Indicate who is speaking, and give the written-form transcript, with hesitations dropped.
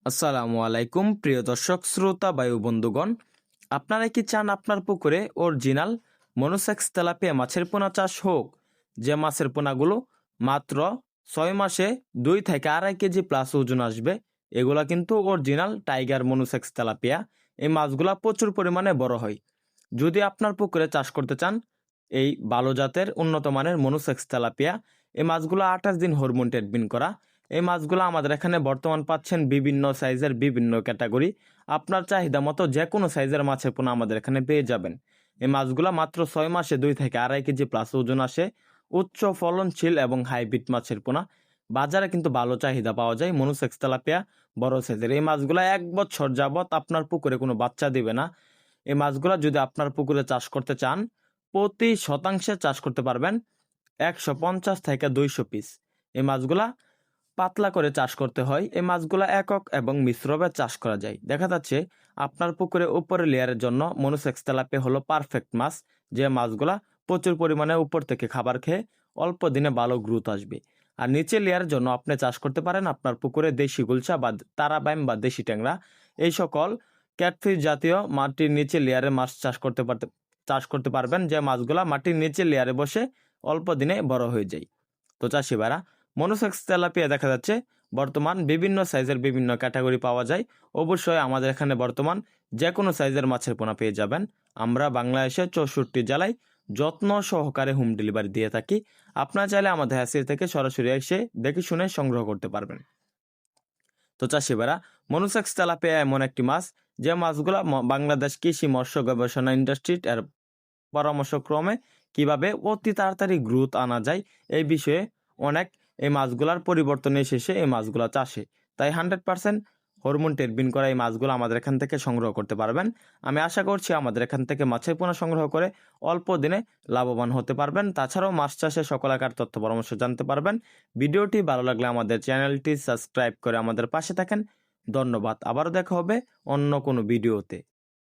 Speaker 1: আসসালামু আলাইকুম প্রিয় দর্শক শ্রোতা বায়ু বন্ধুগণ, আপনারা কি চান আপনার পুকুরে অরিজিনাল মনোসেক্স তেলাপিয়া মাছের পোনা চাষ হোক? যে মাছের পোনাগুলো মাত্র 6 মাসে 2 থেকে 2.5 কেজি প্লাস ওজন আসবে। এগুলা কিন্তু অরিজিনাল টাইগার মনোসেক্স তেলাপিয়া। এই মাছগুলা প্রচুর পরিমাণে বড় হয়। যদি আপনার পুকুরে চাষ করতে চান এই ভালো জাতের উন্নত মানের মনোসেক্স তেলাপিয়া, এই মাছগুলো 28 দিন হরমোন ট্রিটমেন্ট করা। এই মাছগুলো আমাদের এখানে বর্তমান পাচ্ছেন বিভিন্ন সাইজের, বিভিন্ন ক্যাটাগরি। আপনার চাহিদা মতো যে কোনো সাইজের মাছের পোনা আমাদের এখানে পেয়ে যাবেন। এই মাছগুলো মাত্র 6 মাসে 2 থেকে 2.5 কেজি প্লাস ওজন আসে। উচ্চ ফলনশীল এবং হাইব্রিড মাছের পোনা। বাজারে কিন্তু ভালো চাহিদা পাওয়া যায় মনোসেক্স তেলাপিয়া বড় সাইজের। এই মাছগুলো 1 বছর যাবত আপনার পুকুরে কোনো বাচ্চা দিবে না। এই মাছগুলো যদি আপনার পুকুরে চাষ করতে চান, প্রতি শতাংশে চাষ করতে পারবেন 150 থেকে 200 পিস। এই মাছগুলা পাতলা করে চাষ করতে হয়। এই মাছগুলা একক এবং মিশ্রভাবে চাষ করা যায়। দেখা যাচ্ছে আপনার পুকুরে উপরে লেয়ারের জন্য মনোসেক্স তেলাপিয়া হলো পারফেক্ট মাছ। যে মাছগুলা প্রচুর পরিমাণে উপর থেকে খাবার খেয়ে অল্প দিনে ভালো গ্রোথ আসবে। আর নিচে লেয়ারের জন্য আপনি চাষ করতে পারেন আপনার পুকুরে দেশি গুলশা বা তারাবাইম বা দেশি ট্যাংরা। এই সকল ক্যাটফিশ জাতীয় মাটির নিচে লেয়ারে মাছ চাষ করতে পারবেন, যে মাছগুলা মাটির নিচে লেয়ারে বসে অল্প দিনে বড় হয়ে যায়। তো চাষি ভাইরা, মনোসেক্স তেলাপিয়া দেখা যাচ্ছে বর্তমান বিভিন্ন সাইজের বিভিন্ন ক্যাটাগরি পাওয়া যায়। অবশ্যই আমাদের এখানে বর্তমান যে কোনো সাইজের মাছের পোনা পেয়ে যাবেন। আমরা বাংলাদেশে 64 জেলায় যত্ন সহকারে হোম ডেলিভারি দিয়ে থাকি। আপনারা চাইলে আমাদের হ্যাচারি থেকে সরাসরি এসে দেখে শুনে সংগ্রহ করতে পারবেন। তো চাষি ভাইরা, মনোসেক্স তেলাপিয়া এমন একটি মাছ যে মাছগুলা বাংলাদেশ কৃষি মৎস্য গবেষণা ইন্ডাস্ট্রির এর পরামর্শক্রমে কিভাবে অতি তাড়াতাড়ি গ্রোথ আনা যায় এই বিষয়ে অনেক এই মাছগুলার পরিবর্তন এসেছে এই মাছগুলা চাষে। তাই 100% হরমোন ট্রিটমেন্ট করা এই মাছগুলো আমাদের এখান থেকে সংগ্রহ করতে পারবেন। আমি আশা করছি আমাদের এখান থেকে মাছের পোনা সংগ্রহ করে অল্প দিনে লাভবান হতে পারবেন। তাছাড়াও মাছ চাষে সকল আকার তথ্য পরামর্শ জানতে পারবেন। ভিডিওটি ভালো লাগলে আমাদের চ্যানেলটি সাবস্ক্রাইব করে আমাদের পাশে থাকেন। ধন্যবাদ। আবারও দেখা হবে অন্য কোনো ভিডিওতে।